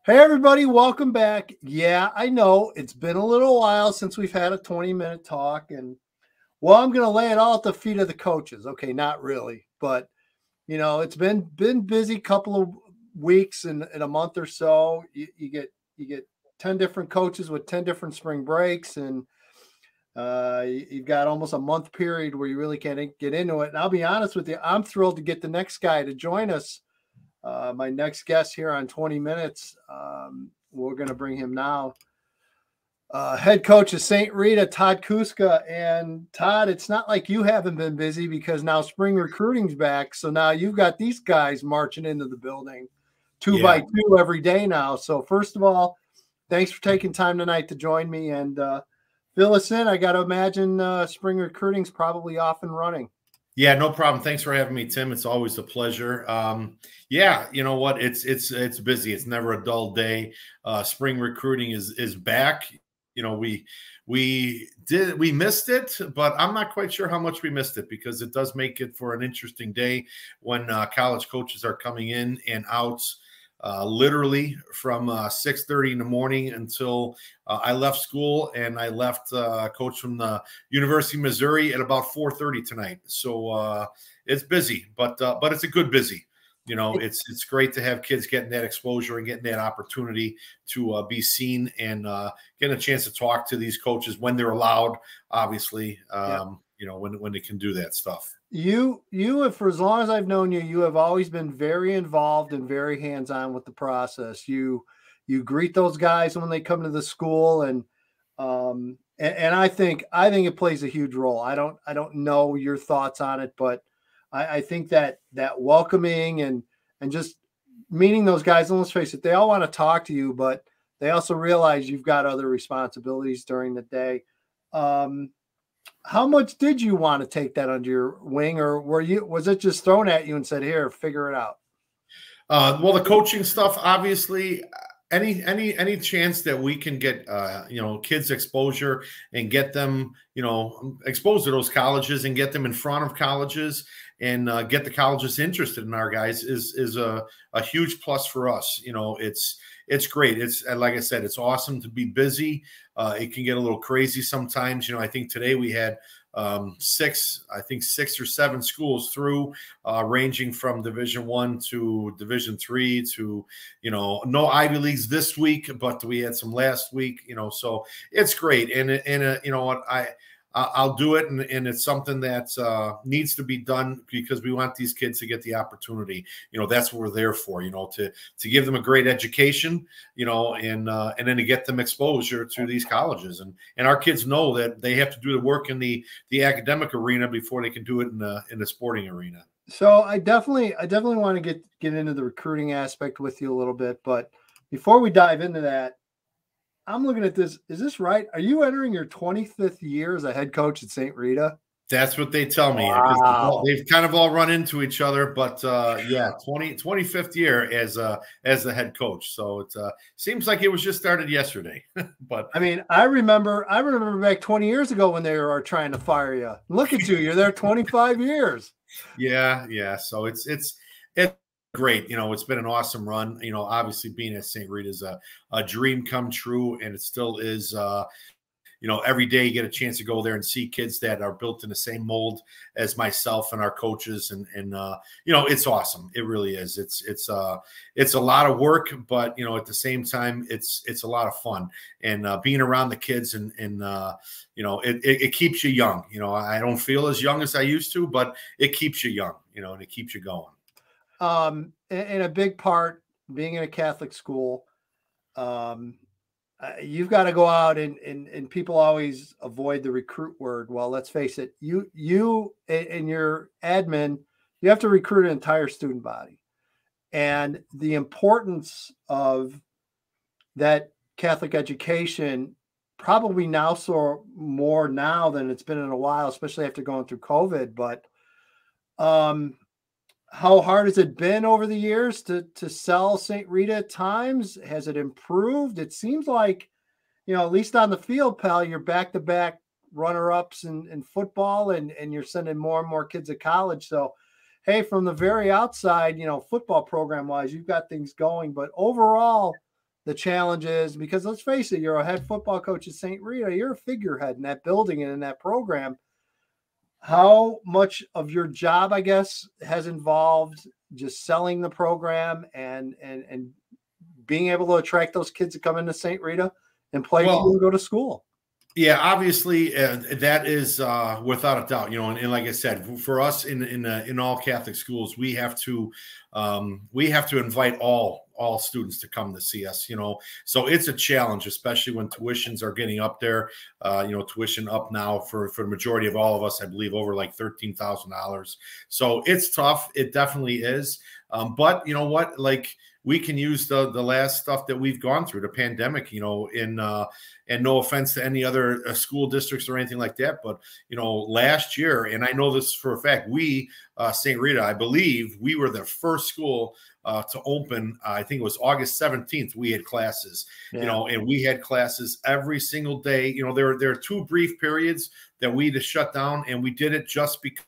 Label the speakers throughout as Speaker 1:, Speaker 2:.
Speaker 1: Hey, everybody, welcome back. Yeah, I know it's been a little while since we've had a 20-minute talk. And, well, I'm going to lay it all at the feet of the coaches. Okay, not really. But, it's been busy couple of weeks and in a month or so. You get 10 different coaches with 10 different spring breaks. And you've got almost a month period where you really can't get into it. And I'll be honest with you, I'm thrilled to get the next guy to join us. My next guest here on 20 Minutes, we're going to bring him now. Head coach of St. Rita, Todd Kuska. And Todd, it's not like you haven't been busy because now spring recruiting's back. So now you've got these guys marching into the building two by two every day now. So first of all, thanks for taking time tonight to join me and fill us in. I got to imagine spring recruiting's probably off and running.
Speaker 2: Yeah, no problem. Thanks for having me, Tim. It's always a pleasure. Yeah, you know what? It's busy. It's never a dull day. Spring recruiting is back. We missed it, but I'm not quite sure how much we missed it because it does make it for an interesting day when college coaches are coming in and out. Literally from 6:30 in the morning until I left school, and I left coach from the University of Missouri at about 4:30 tonight. So it's busy, but it's a good busy. It's great to have kids getting that exposure and getting that opportunity to be seen and getting a chance to talk to these coaches when they're allowed, obviously, when they can do that stuff.
Speaker 1: You have, for as long as I've known you, you have always been very involved and very hands-on with the process. You greet those guys when they come to the school, and I think it plays a huge role. I don't know your thoughts on it, but I think that welcoming and just meeting those guys, and let's face it, they all want to talk to you, but they also realize you've got other responsibilities during the day. How much did you want to take that under your wing, or was it just thrown at you and said, here, figure it out?
Speaker 2: Well, the coaching stuff, obviously, any chance that we can get, kids exposure and get them, exposed to those colleges and get them in front of colleges and get the colleges interested in our guys is a huge plus for us. It's great. It's, like I said, it's awesome to be busy. It can get a little crazy sometimes. I think today we had six or seven schools through, ranging from Division I to Division III to, no Ivy Leagues this week, but we had some last week, so it's great. And you know what, I'll do it, and it's something that needs to be done because we want these kids to get the opportunity. That's what we're there for. To give them a great education. And then to get them exposure to these colleges, and our kids know that they have to do the work in the academic arena before they can do it in the sporting arena.
Speaker 1: So I definitely want to get into the recruiting aspect with you a little bit, but before we dive into that, I'm looking at this. Is this right? Are you entering your 25th year as a head coach at St. Rita?
Speaker 2: That's what they tell me.
Speaker 1: Wow.
Speaker 2: They've kind of all run into each other, but 25th year as the head coach. So it seems like it was just started yesterday. But
Speaker 1: I mean, I remember back 20 years ago when they were trying to fire you. Look at you. You're there 25 years.
Speaker 2: Yeah. So it's great. It's been an awesome run. Obviously being at St. Rita is a dream come true, and it still is. Every day you get a chance to go there and see kids that are built in the same mold as myself and our coaches, and it's awesome. It really is. It's a lot of work, but at the same time, it's a lot of fun, and being around the kids and it keeps you young. I don't feel as young as I used to, but it keeps you young. And it keeps you going.
Speaker 1: And a big part being in a Catholic school, you've got to go out and people always avoid the recruit word. Well, let's face it, you and your admin, you have to recruit an entire student body, and the importance of that Catholic education probably now so more now than it's been in a while, especially after going through COVID. But how hard has it been over the years to sell St. Rita at times? Has it improved? It seems like, at least on the field, pal, you're back-to-back runner-ups in football, and you're sending more and more kids to college. So, hey, from the very outside, football program-wise, you've got things going. But overall, the challenge is, because let's face it, you're a head football coach at St. Rita, you're a figurehead in that building and in that program. How much of your job, I guess, has involved just selling the program and being able to attract those kids to come into St. Rita and play for you and go to school?
Speaker 2: Yeah, obviously, that is without a doubt, you know, and like I said, for us in all Catholic schools, we have to invite all students to come to see us, you know. So it's a challenge, especially when tuitions are getting up there. You know, tuition up now for the majority of all of us, I believe, over like $13,000. So it's tough. It definitely is. But you know what, like, we can use the last stuff that we've gone through, the pandemic, you know, and no offense to any other school districts or anything like that, but, you know, last year, and I know this for a fact, we, St. Rita, I believe we were the first school to open. I think it was August 17th. We had classes, you know, and we had classes every single day. You know, there are 2 brief periods that we had to shut down, and we did it just because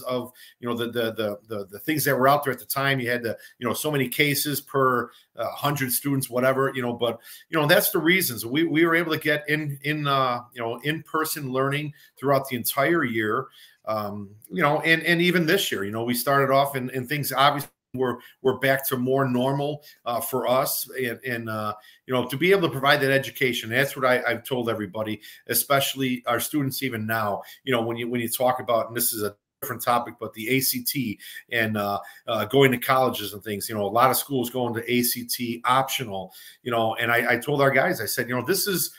Speaker 2: of, you know, the things that were out there at the time. You had you know, so many cases per 100 students, whatever, you know, but, you know, that's the reasons we were able to get you know, in-person learning throughout the entire year. You know, and even this year, you know, we started off and things obviously we're back to more normal for us, and you know, to be able to provide that education. That's what I've told everybody, especially our students even now. You know, when you talk about, and this is a different topic, but the ACT and going to colleges and things, you know, a lot of schools going to ACT optional, you know, and I told our guys, I said, you know, this is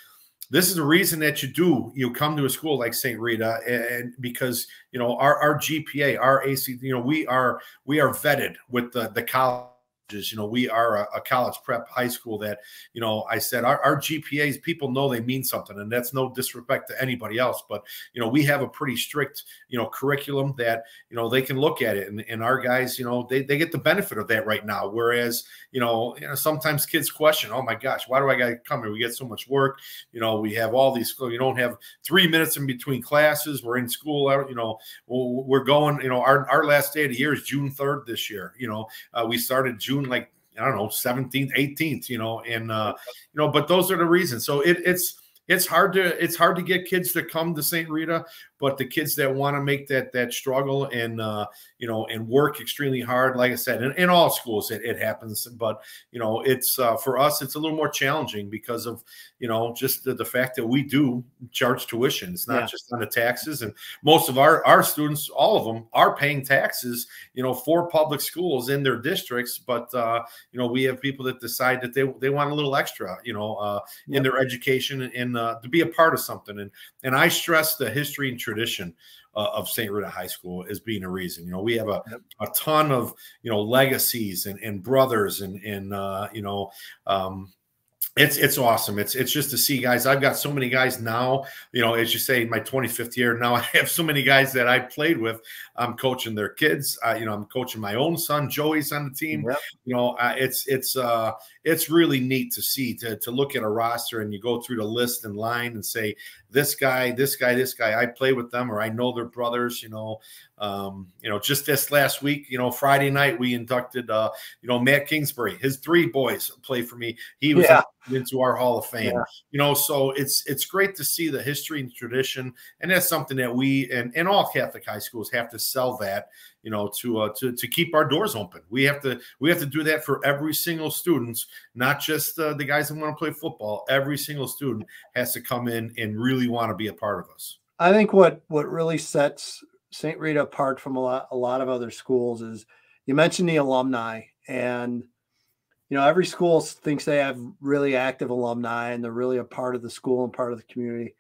Speaker 2: the reason that you come to a school like St. Rita, and because, you know, our GPA, our ACT, you know, we are vetted with the college. You know, we are a college prep high school that, you know, I said our GPAs, people know they mean something, and that's no disrespect to anybody else, but, you know, we have a pretty strict, you know, curriculum that, you know, they can look at it, and our guys, you know, they get the benefit of that right now. Whereas, you know, sometimes kids question, oh my gosh, why do I got to come here? We get so much work. You know, we have all these, you don't have 3 minutes in between classes. We're in school, you know, we're going, you know, our last day of the year is June 3rd this year. You know, we started June, like, I don't know, 17th, 18th, you know, and, you know, but those are the reasons. So it's hard to get kids to come to St. Rita, but the kids that want to make that struggle and, you know, and work extremely hard, like I said, in all schools, it happens. But, you know, it's for us, it's a little more challenging because of, you know, just the fact that we do charge tuition. It's not just on the taxes. And most of our students, all of them, are paying taxes, you know, for public schools in their districts. But, you know, we have people that decide that they want a little extra, you know, in their education and to be a part of something. And I stress the history and tradition of St. Rita High School as being a reason. You know, we have a ton of, you know, legacies and brothers and you know, it's awesome. It's just to see guys. I've got so many guys now, you know, as you say, my 25th year now, I have so many guys that I played with. I'm coaching their kids. You know, I'm coaching my own son. Joey's on the team. You know, it's really neat to see, to look at a roster and you go through the list and line and say, this guy, I play with them, or I know their brothers, you know. You know, just this last week, you know, Friday night, we inducted, you know, Matt Kingsbury. His 3 boys play for me. He was into our Hall of Fame, you know, so it's great to see the history and tradition. And that's something that we and all Catholic high schools have to sell that, you know, to keep our doors open. We have to do that for every single student, not just the guys that want to play football. Every single student has to come in and really want to be a part of us.
Speaker 1: I think what really sets St. Rita apart from a lot of other schools is, you mentioned the alumni, and, you know, every school thinks they have really active alumni and they're really a part of the school and part of the community.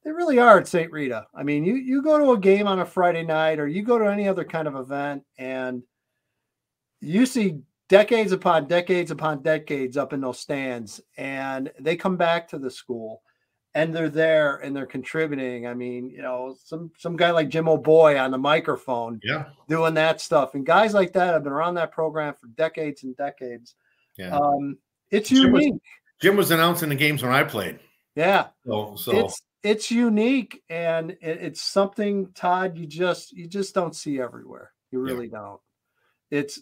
Speaker 1: They really are at St. Rita. I mean, you go to a game on a Friday night, or you go to any other kind of event, and you see decades upon decades upon decades up in those stands, and they come back to the school and they're there and they're contributing. I mean, you know, some guy like Jim O'Boy on the microphone, doing that stuff. And guys like that have been around that program for decades and decades. It's unique.
Speaker 2: Jim was announcing the games when I played.
Speaker 1: Yeah.
Speaker 2: So
Speaker 1: it's unique, and it's something, Todd, you just don't see everywhere. You really don't.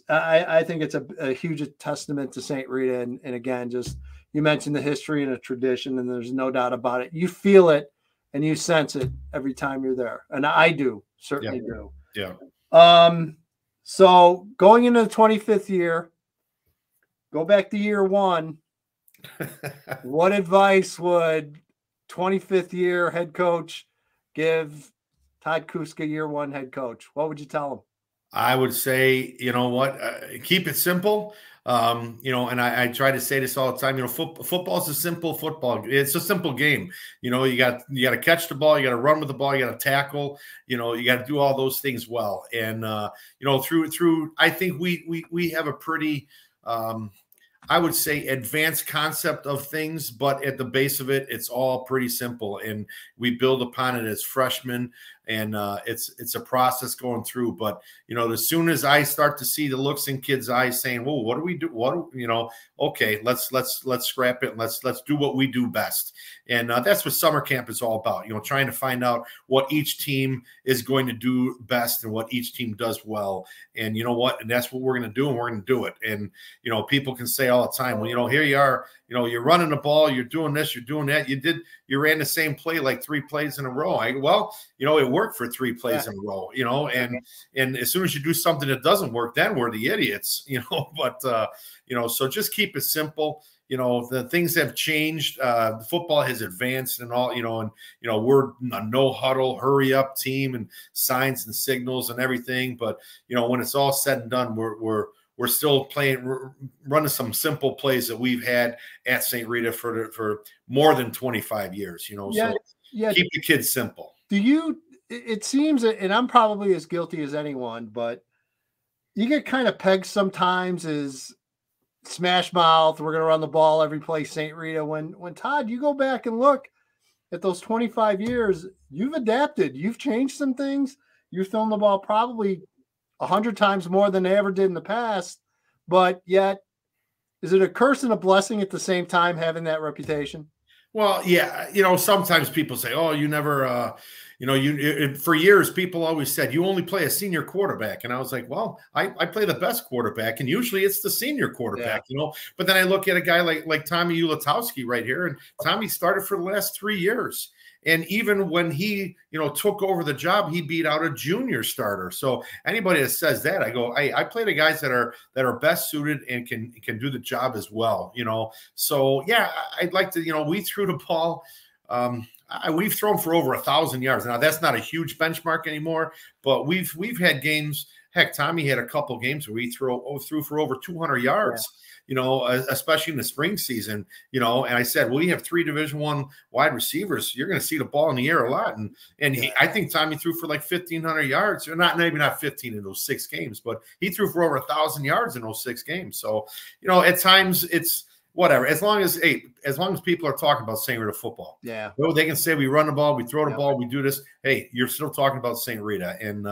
Speaker 1: I think it's a huge testament to St. Rita. And again, just you mentioned the history and a tradition, and there's no doubt about it. You feel it and you sense it every time you're there. And I do, certainly do.
Speaker 2: Yeah.
Speaker 1: So going into the 25th year, go back to year one. What advice would 25th year head coach give Todd Kuska, year one head coach? What would you tell him?
Speaker 2: I would say, you know what, keep it simple. You know, and I try to say this all the time. You know, football is a simple football. It's a simple game. You know, you got to catch the ball, you got to run with the ball, you got to tackle. You know, you got to do all those things well. And you know, through I think we have a pretty I would say advanced concept of things, but at the base of it, it's all pretty simple, and we build upon it as freshmen. And it's a process going through. But you know, as soon as I start to see the looks in kids' eyes, saying, "Well, what do we do? You know? Okay, let's scrap it. And let's do what we do best." And that's what summer camp is all about. You know, trying to find out what each team is going to do best and what each team does well. And you know what? And that's what we're going to do, and we're going to do it. And you know, people can say all the time, "Well, you know, here you are. You know, you're running the ball, you're doing this, you're doing that. You ran the same play like 3 plays in a row." Well, you know, it worked for 3 plays in a row, you know, and as soon as you do something that doesn't work, then we're the idiots, you know. But you know, so just keep it simple. You know, the things have changed. The football has advanced and all, you know, and you know, we're a no huddle, hurry up team and signs and signals and everything. But you know, when it's all said and done, we're still running some simple plays that we've had at St. Rita for more than 25 years, you know.
Speaker 1: Yeah,
Speaker 2: so
Speaker 1: yeah.
Speaker 2: Keep the kids simple.
Speaker 1: It seems, and I'm probably as guilty as anyone, but you get kind of pegged sometimes as smash mouth. We're going to run the ball every play, St. Rita. When Todd, you go back and look at those 25 years, you've adapted, you've changed some things. You've thrown the ball probably 100 times more than they ever did in the past, but yet is it a curse and a blessing at the same time having that reputation?
Speaker 2: Well, yeah, you know, sometimes people say, "Oh, you never, you know, for years people always said you only play a senior quarterback," and I was like, "Well, I play the best quarterback, and usually it's the senior quarterback, you know." But then I look at a guy like Tommy Ulatowski right here, and Tommy started for the last 3 years. And even when he, you know, took over the job, he beat out a junior starter. So anybody that says that, I go, I play the guys that are best suited and can do the job as well, you know. So yeah, I'd like to, you know, we threw the ball. We've thrown for over 1,000 yards. Now that's not a huge benchmark anymore, but we've had games. Heck, Tommy had a couple games where we threw for over 200 yards. Yeah. You know, especially in the spring season, you know, and I said, well, we have 3 Division I wide receivers. You're going to see the ball in the air a lot. And I think Tommy threw for like 1,500 yards, or maybe not 15 in those 6 games, but he threw for over 1,000 yards in those 6 games. So, you know, at times it's whatever, as long as people are talking about St. Rita football.
Speaker 1: Yeah.
Speaker 2: You know, they can say we run the ball, we throw the ball, we do this. Hey, you're still talking about St. Rita. And,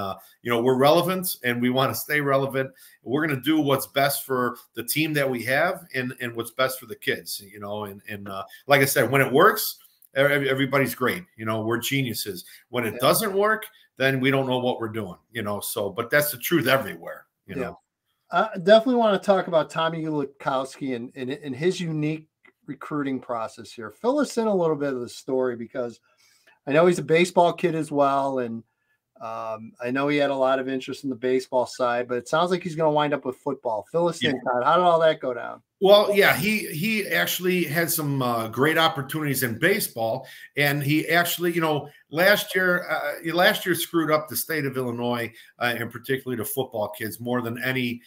Speaker 2: you know, we're relevant and we want to stay relevant. We're going to do what's best for the team that we have and what's best for the kids, you know. And like I said, when it works, everybody's great. You know, we're geniuses. When it doesn't work, then we don't know what we're doing, you know. So, but that's the truth everywhere, you know.
Speaker 1: I definitely want to talk about Tommy Ulatowski and his unique recruiting process here. Fill us in a little bit of the story, because I know he's a baseball kid as well, and I know he had a lot of interest in the baseball side, but it sounds like he's going to wind up with football. Fill us in, Todd. How did all that go down?
Speaker 2: Well, yeah, he actually had some great opportunities in baseball, and he actually, you know, last year screwed up the state of Illinois, and particularly the football kids more than any.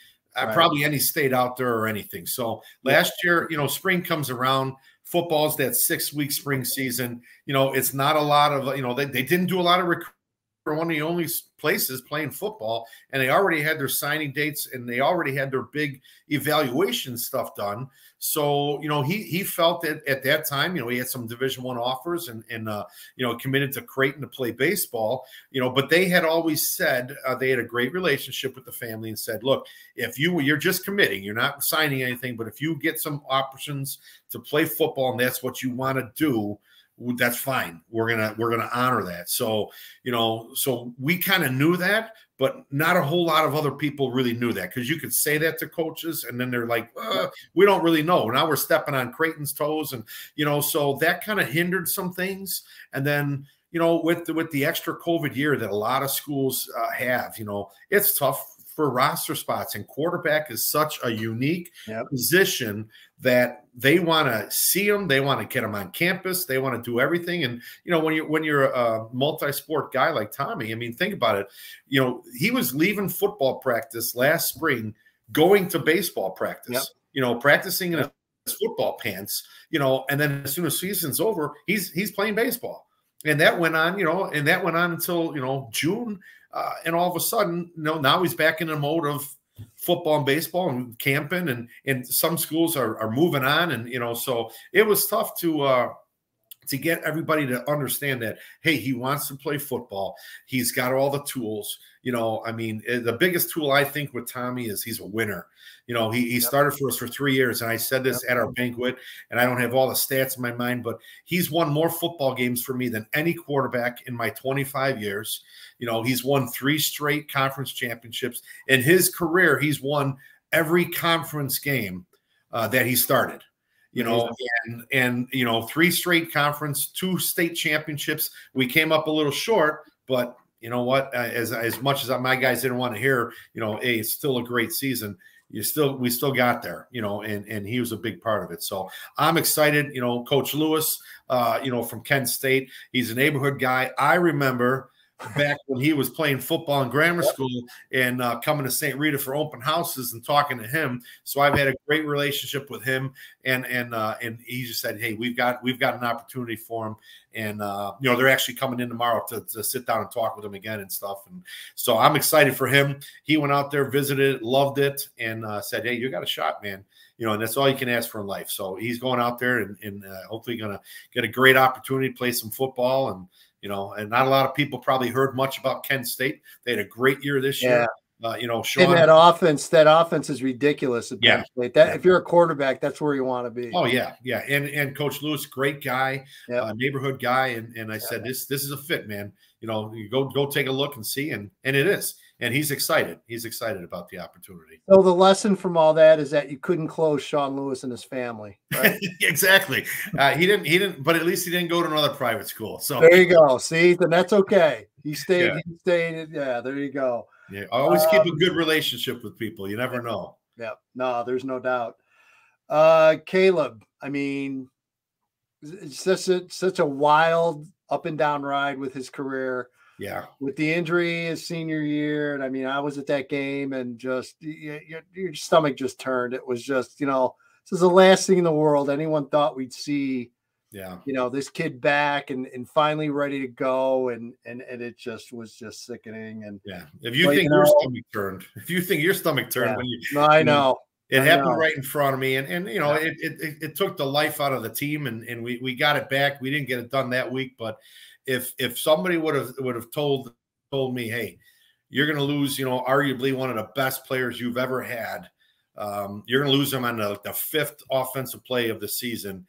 Speaker 2: Probably any state out there or anything. So last year, you know, spring comes around, football's that 6-week spring season. You know, it's not a lot of, you know, they didn't do a lot of recruiting. One of the only places playing football, and they already had their signing dates and they already had their big evaluation stuff done. So, you know, he felt that at that time, you know, he had some Division I offers and you know, committed to Creighton to play baseball, you know, but they had always said they had a great relationship with the family and said, look, if you're just committing, you're not signing anything, but if you get some options to play football and that's what you want to do, that's fine. We're gonna honor that. So, you know, so we kind of knew that, but not a whole lot of other people really knew that, because you could say that to coaches and then they're like, we don't really know. Now we're stepping on Creighton's toes, and so that kind of hindered some things. And then with the extra COVID year that a lot of schools have, it's tough for roster spots, and quarterback is such a unique position that they want to see them, they want to get them on campus, they want to do everything. And when you're a multi-sport guy like Tommy, I mean, think about it. He was leaving football practice last spring, going to baseball practice. Practicing in his football pants. And then as soon as season's over, he's playing baseball, and that went on. And that went on until June. And all of a sudden, now he's back in the mode of football and baseball and camping, and some schools are moving on. And, so it was tough to get everybody to understand that, hey, he wants to play football. He's got all the tools. I mean, the biggest tool I think with Tommy is he's a winner. He started for us for 3 years, and I said this at our banquet, and I don't have all the stats in my mind, but he's won more football games for me than any quarterback in my 25 years. He's won 3 straight conference championships. In his career, he's won every conference game that he started. And 3 straight conference, 2 state championships. We came up a little short, but you know what? As much as my guys didn't want to hear, hey, it's still a great season. We still got there, and he was a big part of it. So I'm excited. Coach Lewis, from Kent State, he's a neighborhood guy. I remember back when he was playing football in grammar school and coming to St. Rita for open houses and talking to him. So I've had a great relationship with him, and he just said, hey, we've got an opportunity for him. And, they're actually coming in tomorrow to sit down and talk with him again and stuff. And so I'm excited for him. He went out there, visited, loved it, and said, hey, you got a shot, man. And that's all you can ask for in life. So he's going out there and hopefully going to get a great opportunity to play some football. And, and not a lot of people probably heard much about Kent State. They had a great year this year. Sean,
Speaker 1: and that offense is ridiculous at Penn State. If you're a quarterback, that's where you want to be.
Speaker 2: Oh yeah. And Coach Lewis, great guy, neighborhood guy, and I said this is a fit, man. You go take a look and see, and it is. And he's excited. He's excited about the opportunity.
Speaker 1: So the lesson from all that is that you couldn't close Sean Lewis and his family, right?
Speaker 2: Exactly. He didn't, but at least he didn't go to another private school. So
Speaker 1: there you go. See, then that's okay. He stayed. Yeah. He stayed. Yeah, there you go.
Speaker 2: Yeah, I always keep a good relationship with people. You never know.
Speaker 1: Yeah, no, there's no doubt. Caleb, I mean, it's such a wild up and down ride with his career.
Speaker 2: Yeah,
Speaker 1: with the injury his senior year, and I mean, I was at that game, and just your stomach just turned. It was just, this is the last thing in the world anyone thought we'd see.
Speaker 2: Yeah,
Speaker 1: this kid back and finally ready to go, and it just was just sickening. And
Speaker 2: if you think your stomach turned, when you,
Speaker 1: I know.
Speaker 2: It happened right in front of me, and it took the life out of the team, and we got it back. We didn't get it done that week, but if somebody would have told me, hey, you're going to lose, arguably one of the best players you've ever had, you're going to lose them on the 5th offensive play of the season,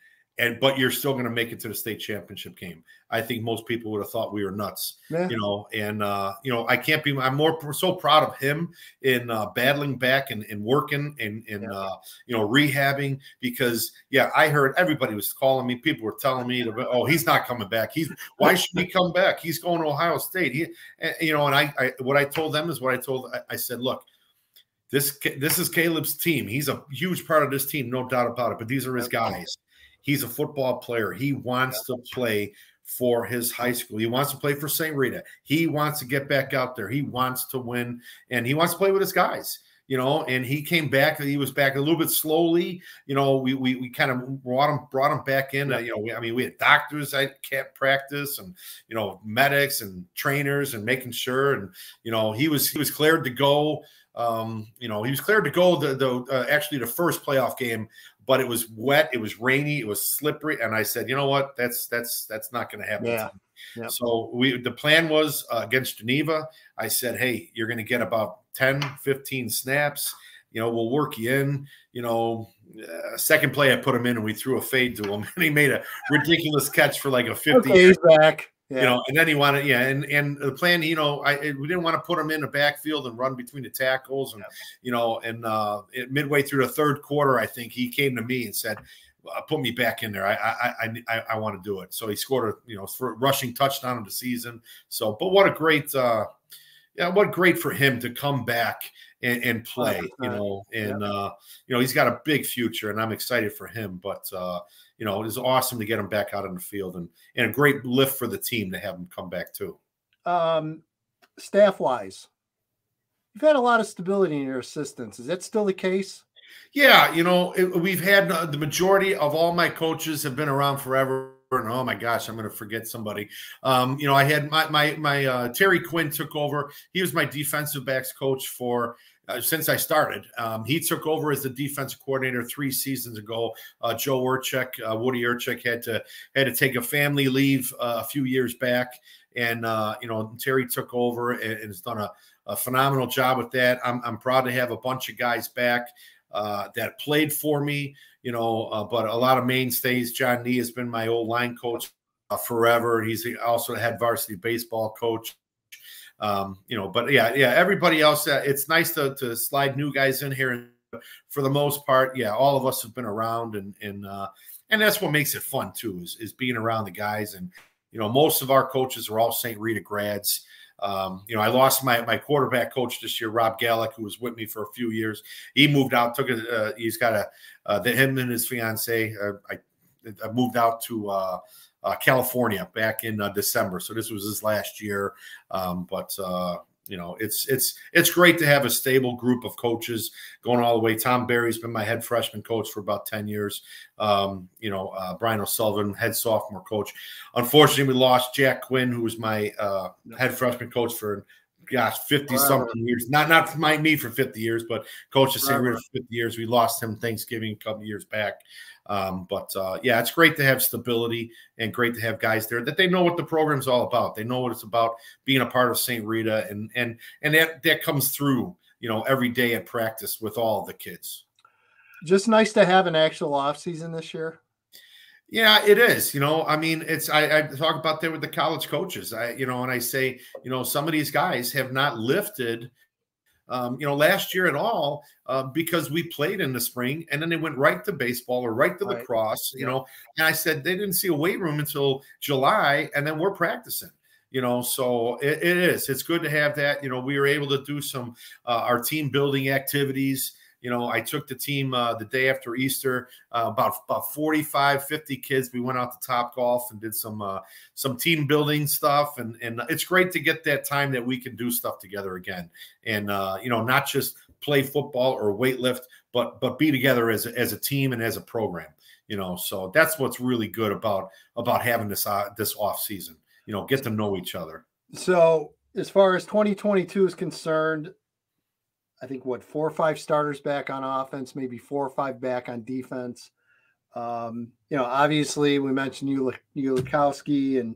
Speaker 2: but you're still going to make it to the state championship game, I think most people would have thought we were nuts. I can't be. I'm so proud of him in battling back and working and rehabbing, because I heard everybody was calling me. People were telling me, oh, he's not coming back. Why should he come back? He's going to Ohio State. And what I told them is I said, look, this is Caleb's team. He's a huge part of this team, no doubt about it. But these are his guys. He's a football player. He wants to play for his high school. He wants to play for St. Rita. He wants to get back out there. He wants to win, and he wants to play with his guys. And he came back. He was back a little bit slowly. We kind of brought him back in. We had doctors at camp practice, and medics and trainers, and making sure. And he was cleared to go. He was cleared to go actually the first playoff game, but it was wet, it was rainy, it was slippery, and I said, you know what, that's not going to happen.
Speaker 1: Yeah. Yep.
Speaker 2: So the plan was against Geneva. I said, hey, you're going to get about 10, 15 snaps. We'll work you in. Second play, I put him in, and we threw a fade to him, and he made a ridiculous catch for like a 50.
Speaker 1: Okay, he's back. Yeah.
Speaker 2: And then he wanted, and the plan, we didn't want to put him in the backfield and run between the tackles, and midway through the third quarter, I think he came to me and said, "Put me back in there. I want to do it." So he scored for rushing touchdown of the season. So, but what a great, what great for him to come back and play, he's got a big future, and I'm excited for him. But it was awesome to get him back out on the field, and a great lift for the team to have him come back too.
Speaker 1: Staff wise, you've had a lot of stability in your assistants. Is that still the case?
Speaker 2: Yeah, we've had the majority of all my coaches have been around forever. And oh my gosh, I'm going to forget somebody. I had my Terry Quinn took over. He was my defensive backs coach for since I started. He took over as the defensive coordinator 3 seasons ago. Joe Urchek, Woody Urchek had to take a family leave a few years back, and Terry took over and has done a phenomenal job with that. I'm proud to have a bunch of guys back that played for me, but a lot of mainstays. John Nee has been my old line coach forever. He's also had varsity baseball coach. But everybody else, it's nice to slide new guys in here. And for the most part, all of us have been around, and that's what makes it fun too, is being around the guys. And, most of our coaches are all St. Rita grads. I lost my quarterback coach this year, Rob Gallick, who was with me for a few years. He moved out, he's got him and his fiance. I moved out to California back in December. So this was his last year. It's great to have a stable group of coaches going all the way. Tom Barry's been my head freshman coach for about 10 years. Brian O'Sullivan, head sophomore coach. Unfortunately, we lost Jack Quinn, who was my head freshman coach for 50-something years. Not me for 50 years, but coach at St. Rita for 50 years. We lost him Thanksgiving a couple years back. It's great to have stability and great to have guys there that they know what the program's all about. They know what it's about, being a part of St. Rita, and that comes through, every day at practice with all the kids. Just
Speaker 1: nice to have an actual off season this year.
Speaker 2: Yeah, it is. I talk about that with the college coaches. And I say, some of these guys have not lifted last year at all, because we played in the spring and then they went right to baseball or right to lacrosse, and I said they didn't see a weight room until July, and then we're practicing, so it's good to have that. We were able to do some our team building activities. I took the team the day after Easter, about 45, 50 kids. We went out to Topgolf and did some team building stuff. And it's great to get that time that we can do stuff together again. And, not just play football or weightlift, but be together as a team and as a program, so that's what's really good about having this off season, get to know each other.
Speaker 1: So as far as 2022 is concerned, I think 4 or 5 starters back on offense, maybe 4 or 5 back on defense. Obviously we mentioned Ulikowski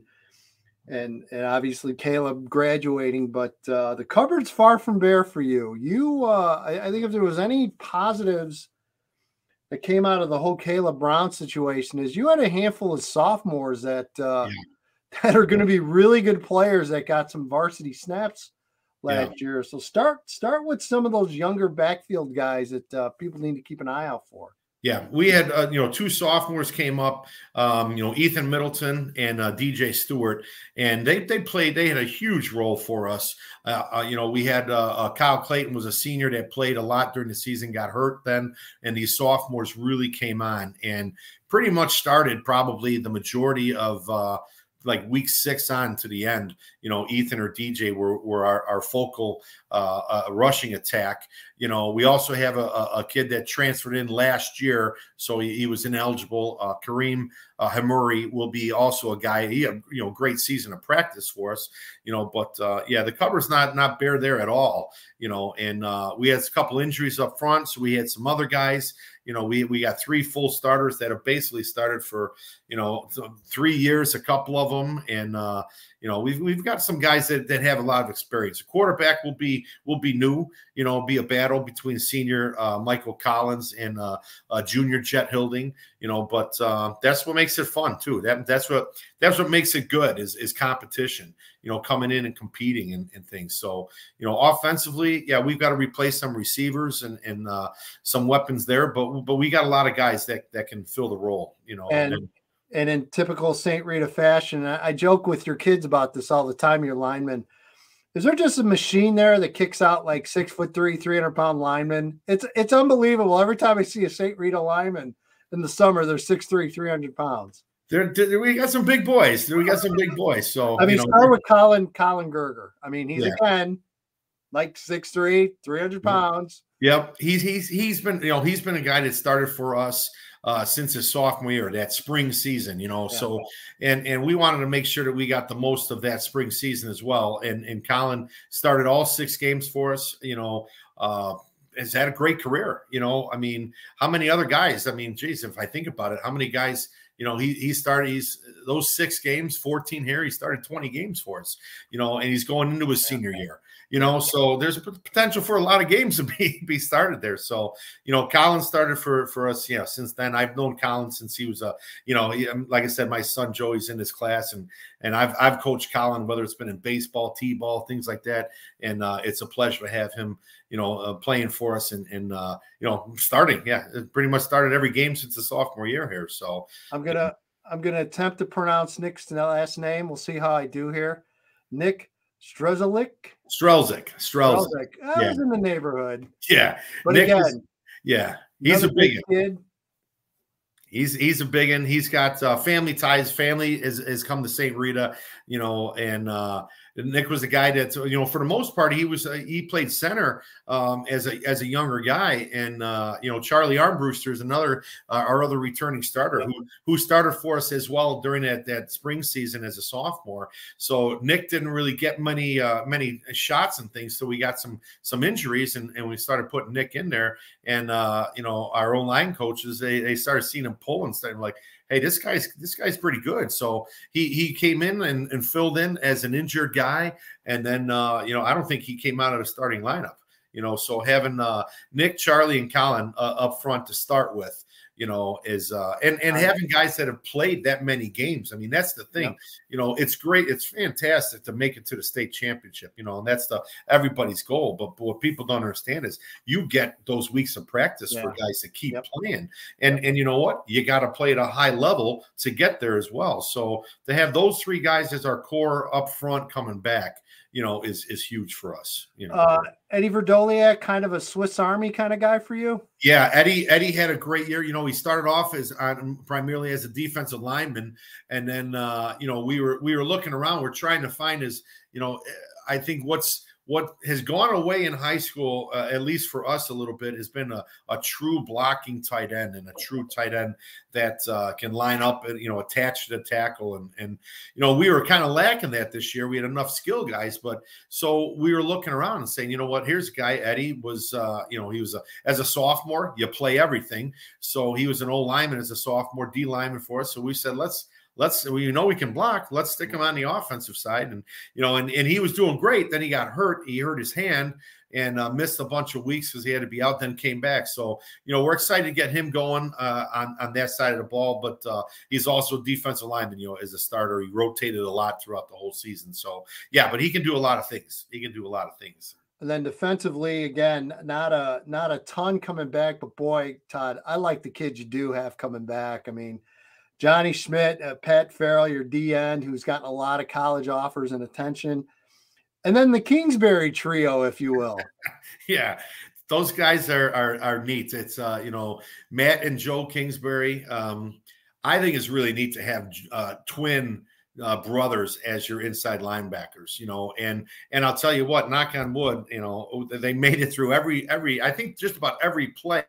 Speaker 1: and obviously Caleb graduating, but the cupboard's far from bare for you. I think if there was any positives that came out of the whole Caleb Brown situation, is you had a handful of sophomores that are going to be really good players that got some varsity snaps last year. So start with some of those younger backfield guys that people need to keep an eye out for.
Speaker 2: Yeah, we had 2 sophomores came up, Ethan Middleton and DJ Stewart, and they played. They had a huge role for us. We had Kyle Clayton was a senior that played a lot during the season, got hurt then, and these sophomores really came on and pretty much started probably the majority of like week 6 on to the end. Ethan or DJ were our focal rushing attack. We also have a kid that transferred in last year, so he was ineligible. Kareem Hamuri will be also a guy. He had great season of practice for us. But the cover's not bare there at all. And we had a couple injuries up front, so we had some other guys. We got 3 full starters that have basically started for 3 years, a couple of them, and we've got some guys that have a lot of experience. The quarterback will be new, be a batter battle between senior Michael Collins and junior Jet Hilding, you know, but that's what makes it fun too. That's what makes it good is competition, you know, coming in and competing and things. So, you know, offensively, yeah, we've got to replace some receivers and some weapons there, but we got a lot of guys that can fill the role, you know.
Speaker 1: And in typical St. Rita fashion, I joke with your kids about this all the time, your linemen. Is there just a machine there that kicks out like 6'3", 300-pound linemen? It's unbelievable. Every time I see a St. Rita lineman in the summer, they're 6'3", 300 pounds.
Speaker 2: We got some big boys. We got some big boys. So
Speaker 1: I mean, start with Colin Gerger. I mean, he's again like 6'3", 300 pounds.
Speaker 2: Yep. He's been, you know, he's been a guy that started for us since his sophomore year, that spring season, you know. Yeah. So and we wanted to make sure that we got the most of that spring season as well. And Colin started all 6 games for us, you know. Has had a great career, you know. I mean, how many other guys? I mean, geez, if I think about it, how many guys, you know, he started those 6 games, 14 here, he started 20 games for us, you know, and he's going into his senior year. You know, so there's a potential for a lot of games to be started there. So, you know, Colin started for us. Yeah, since then I've known Colin since he was you know, like I said, my son Joey's in this class, and I've coached Colin, whether it's been in baseball, t-ball, things like that. And it's a pleasure to have him, you know, playing for us and you know, starting. Yeah, pretty much started every game since the sophomore year here. So
Speaker 1: I'm gonna attempt to pronounce Nick's last name. We'll see how I do here. Nick Strelzik. I was in the neighborhood.
Speaker 2: Yeah.
Speaker 1: But Nick again,
Speaker 2: he's a big
Speaker 1: kid.
Speaker 2: He's a big one. He's got family ties. Family has come to St. Rita, you know, and Nick was a guy that, you know, for the most part, he played center as a younger guy, and you know, Charlie Armbruster is another our other returning starter who started for us as well during that spring season as a sophomore. So Nick didn't really get many shots and things, so we got some injuries, and we started putting Nick in there, and you know, our own line coaches they started seeing him pull and started like, hey, this guy's pretty good. So he came in and filled in as an injured guy. And then, you know, I don't think he came out of the starting lineup, you know, so having Nick, Charlie, and Colin up front to start with, you know, is and having guys that have played that many games. I mean, that's the thing, you know, it's great. It's fantastic to make it to the state championship, you know, and that's everybody's goal. But what people don't understand is you get those weeks of practice for guys to keep playing. And you know what? You got to play at a high level to get there as well. So to have those 3 guys as our core up front coming back, you know, is huge for us. You know,
Speaker 1: Eddie Verdoliak, kind of a Swiss Army kind of guy for you.
Speaker 2: Yeah, Eddie had a great year. You know, he started off as primarily as a defensive lineman, and then you know, we were looking around. We're trying to find his. You know, I think what has gone away in high school, at least for us a little bit, has been a true blocking tight end, and a true tight end that can line up and, you know, attach to the tackle. And you know, we were kind of lacking that this year. We had enough skill guys, but so we were looking around and saying, you know what, here's a guy. Eddie was, you know, he was as a sophomore, you play everything. So he was an old lineman as a sophomore, D lineman for us. So we said, let's we know we can block. Let's stick him on the offensive side. And, you know, and he was doing great. Then he got hurt. He hurt his hand and missed a bunch of weeks because he had to be out, then came back. So, you know, we're excited to get him going on that side of the ball. But he's also a defensive lineman, you know, as a starter. He rotated a lot throughout the whole season. So, yeah, but he can do a lot of things. And
Speaker 1: then defensively, again, not a ton coming back. But, boy, Todd, I like the kids you do have coming back. I mean, Johnny Schmidt, Pat Farrell, your D end, who's gotten a lot of college offers and attention. And then the Kingsbury trio, if you will.
Speaker 2: Yeah, those guys are neat. It's, you know, Matt and Joe Kingsbury. I think it's really neat to have twin brothers as your inside linebackers, you know, and I'll tell you what, knock on wood, you know, they made it through every, I think just about every play,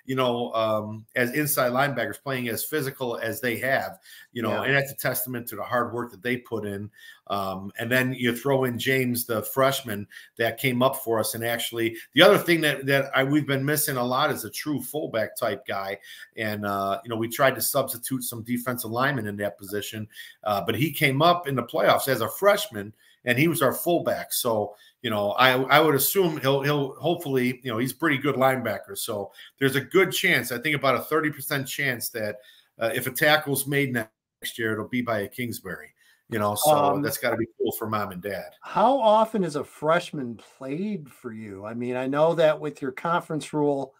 Speaker 2: you know, as inside linebackers, playing as physical as they have, you know, and that's a testament to the hard work that they put in. And then you throw in James, the freshman that came up for us. And actually the other thing that we've been missing a lot is a true fullback type guy. And, you know, we tried to substitute some defensive linemen in that position, but he came up in the playoffs as a freshman. and he was our fullback. So, I would assume he'll hopefully, he's a pretty good linebacker. So there's a good chance, I think about a 30% chance that if a tackle's made next year, it'll be by a Kingsbury. So that's got to be cool for mom and dad.
Speaker 1: How often is a freshman played for you? I mean, I know that with your conference rule,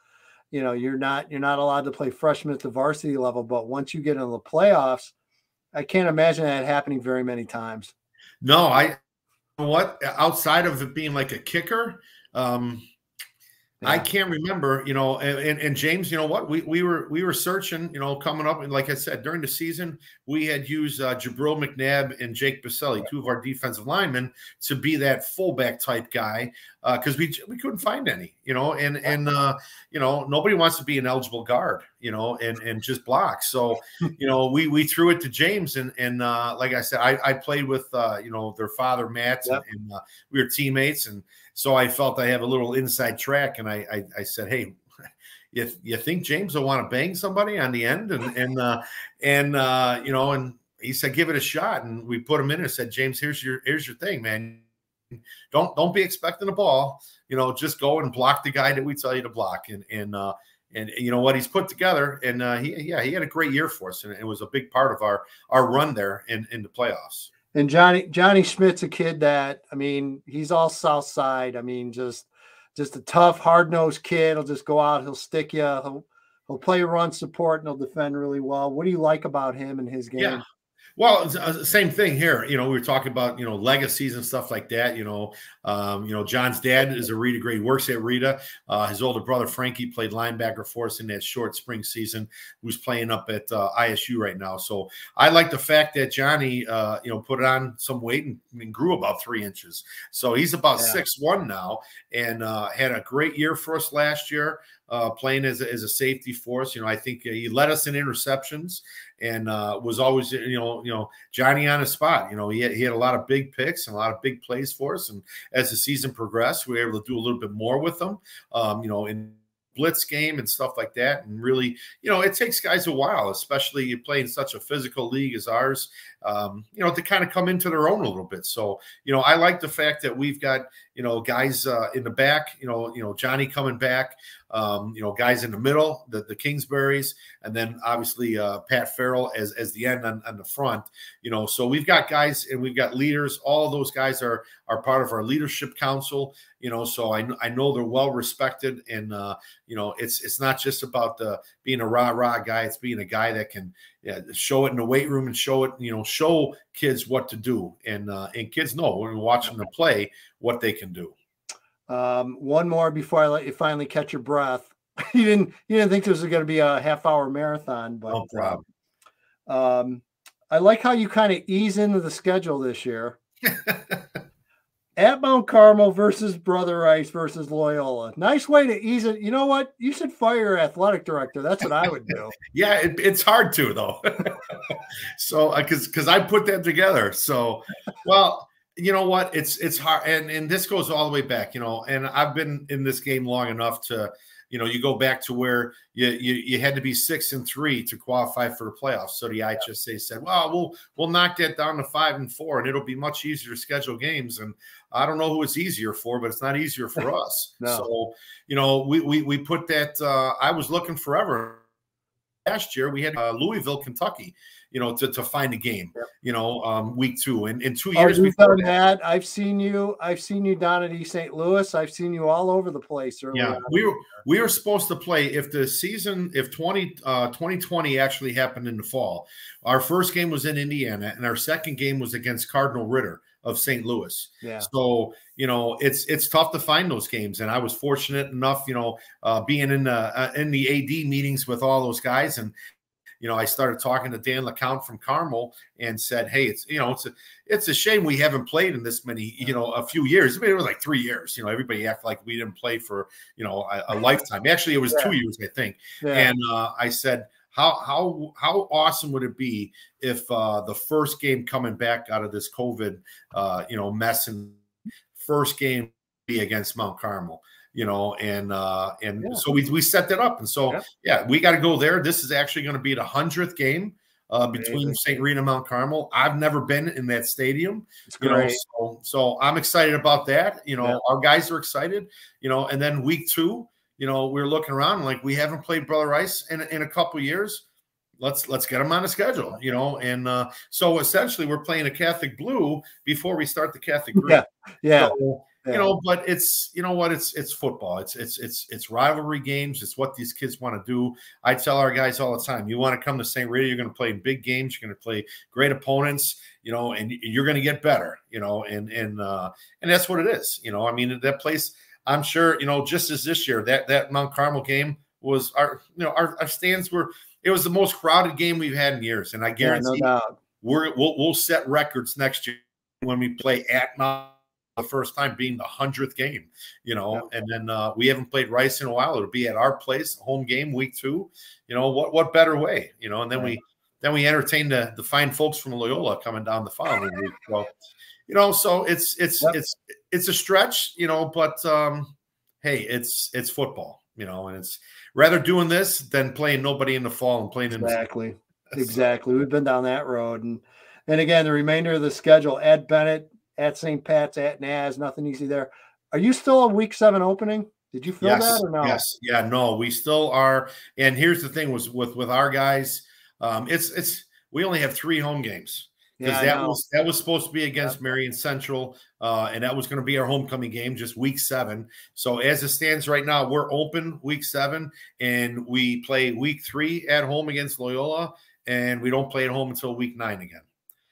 Speaker 1: you're not allowed to play freshmen at the varsity level, but once you get into the playoffs, I can't imagine that happening very many times.
Speaker 2: No, you know what? Outside of it being like a kicker, I can't remember, and James, you know what? We were searching, coming up, and like I said, during the season, we had used Jabril McNabb and Jake Baselli, two of our defensive linemen, to be that fullback type guy, because we couldn't find any, and nobody wants to be an eligible guard, and just block. So, we threw it to James, and like I said, I played with their father Matt, and we were teammates, and so I felt I have a little inside track, and I said, hey, you think James will want to bang somebody on the end? And he said, give it a shot. And we put him in and said, James, here's your thing, man. Don't be expecting the ball, just go and block the guy that we tell you to block. And you know what, he's put together, and he had a great year for us, and it was a big part of our run there in the playoffs.
Speaker 1: And Johnny Schmidt's a kid that, I mean, he's all South Side. I mean, just a tough, hard-nosed kid. He'll just go out, he'll stick you, he'll play run support, and he'll defend really well. What do you like about him and his game?
Speaker 2: Yeah. Well, same thing here. We were talking about, legacies and stuff like that. John's dad is a Rita grade. He works at Rita. His older brother, Frankie, played linebacker for us in that short spring season, who's playing up at ISU right now. So I like the fact that Johnny, put on some weight and grew about 3 inches. So he's about 6'1" now, and had a great year for us last year. Playing as a safety for us. I think he led us in interceptions, and was always, Johnny on his spot. He had a lot of big picks and a lot of big plays for us. And as the season progressed, we were able to do a little bit more with them, in blitz game and stuff like that. And really, it takes guys a while, especially you play in such a physical league as ours, to kind of come into their own a little bit. So, I like the fact that we've got, guys in the back, Johnny coming back, guys in the middle, the Kingsburys, and then obviously Pat Farrell as the end on the front. So we've got guys and we've got leaders. All of those guys are part of our leadership council. So I know they're well respected, and it's not just about being a rah guy. It's being a guy that can show it in the weight room and show it, show kids what to do, and kids know when we're watching them play what they can do.
Speaker 1: One more before I let you finally catch your breath. You didn't think this was going to be a half-hour marathon, but
Speaker 2: no problem.
Speaker 1: I like how you kind of ease into the schedule this year. At Mount Carmel versus Brother Rice versus Loyola. Nice way to ease it. You know what? You should fire your athletic director. That's what I would do.
Speaker 2: Yeah, it's hard to, though. So because I put that together. So, well, you know what? It's hard, and this goes all the way back. And I've been in this game long enough to, you go back to where you had to be 6-3 to qualify for the playoffs. So the IHSA said, well, we'll knock that down to 5-4, and it'll be much easier to schedule games. And I don't know who it's easier for, but it's not easier for us. No. So, we put that, I was looking forever. Last year we had Louisville, Kentucky, to find a game, week 2. And in 2 years
Speaker 1: you've done that. I've seen you down at East St. Louis. I've seen you all over the place.
Speaker 2: Yeah, we were supposed to play if 2020 actually happened in the fall. Our first game was in Indiana, and our second game was against Cardinal Ritter of St. Louis.
Speaker 1: Yeah.
Speaker 2: So, it's tough to find those games. And I was fortunate enough, being in the AD meetings with all those guys. And, I started talking to Dan LeCount from Carmel and said, hey, it's a shame we haven't played in this many, a few years. I mean, it was like 3 years, everybody acted like we didn't play for, a lifetime. Actually, it was 2 years, I think. Yeah. And I said, how awesome would it be if the first game coming back out of this COVID, mess, and first game be against Mount Carmel, so we set that up. And so, we got to go there. This is actually going to be the 100th game between St. Rita and Mount Carmel. I've never been in that stadium,
Speaker 1: It's great.
Speaker 2: so I'm excited about that. Our guys are excited, and then week 2, we're looking around like we haven't played Brother Rice in a couple of years. Let's get them on the schedule, and so essentially we're playing a Catholic blue before we start the Catholic green. So, but it's it's football. It's rivalry games. It's what these kids want to do. I tell our guys all the time, you want to come to St. Rita, you're going to play in big games, you're going to play great opponents, and you're going to get better, and that's what it is. I mean, that place, I'm sure, just as this year, that Mount Carmel game was our stands were. It was the most crowded game we've had in years, and I guarantee we'll set records next year when we play at Mount. The first time being the 100th game, and then we haven't played Rice in a while. It'll be at our place, home game, week 2. What better way, and then we entertain the fine folks from Loyola coming down the following week. So, so it's a stretch, but hey, it's football, and it's rather doing this than playing nobody in the fall and playing
Speaker 1: exactly. We've been down that road, and again, the remainder of the schedule: at Bennett, at St. Pat's, at Naz. Nothing easy there. Are you still on week 7 opening? Did you fill that or no?
Speaker 2: Yes. Yeah, no, we still are. And here's the thing with our guys, we only have 3 home games. Because that was supposed to be against Marion Central, and that was going to be our homecoming game, just week 7. So as it stands right now, we're open week 7, and we play week 3 at home against Loyola, and we don't play at home until week 9 again.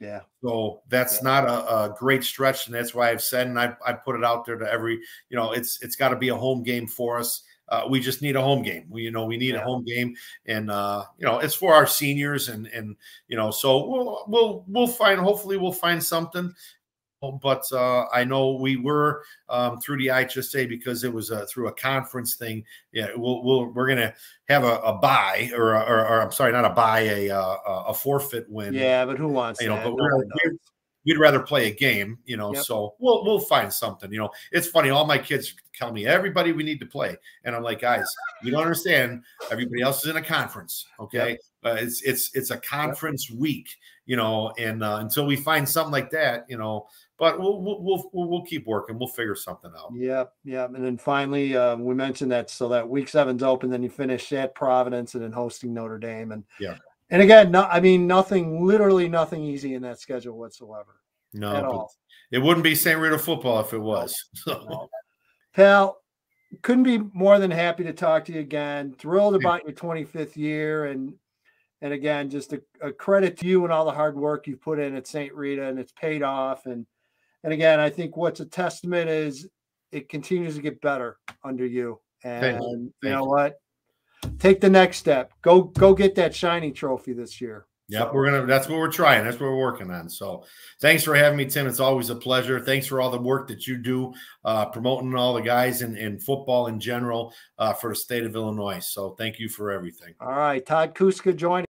Speaker 1: Yeah.
Speaker 2: So that's not a great stretch, and that's why I've said, and I put it out there to every, it's got to be a home game for us. We just need a home game. We need a home game, and it's for our seniors, and so we'll find. Hopefully, we'll find something. But I know we were through the IHSA because it was through a conference thing. Yeah, we're gonna have a bye or I'm sorry, not a bye, a forfeit win.
Speaker 1: Yeah, but who wants that?
Speaker 2: But we'd rather play a game, So we'll find something. It's funny. All my kids tell me, everybody we need to play, and I'm like, guys, you don't understand. Everybody else is in a conference, okay? It's a conference week, and until we find something like that, But we'll keep working. We'll figure something out.
Speaker 1: Yeah. And then finally, we mentioned that so that week 7's open, then you finish at Providence and then hosting Notre Dame. And and again, literally nothing easy in that schedule whatsoever.
Speaker 2: No, at all. It wouldn't be St. Rita football if it was.
Speaker 1: No. Pal, couldn't be more than happy to talk to you again. Thrilled about your 25th year, and again, just a credit to you and all the hard work you've put in at St. Rita, and it's paid off. And again, I think what's a testament is it continues to get better under you. And you know what? Take the next step. Go get that shiny trophy this year.
Speaker 2: Yeah, that's what we're trying. That's what we're working on. So thanks for having me, Tim. It's always a pleasure. Thanks for all the work that you do, promoting all the guys in football in general for the state of Illinois. So thank you for everything.
Speaker 1: All right. Todd Kuska joining.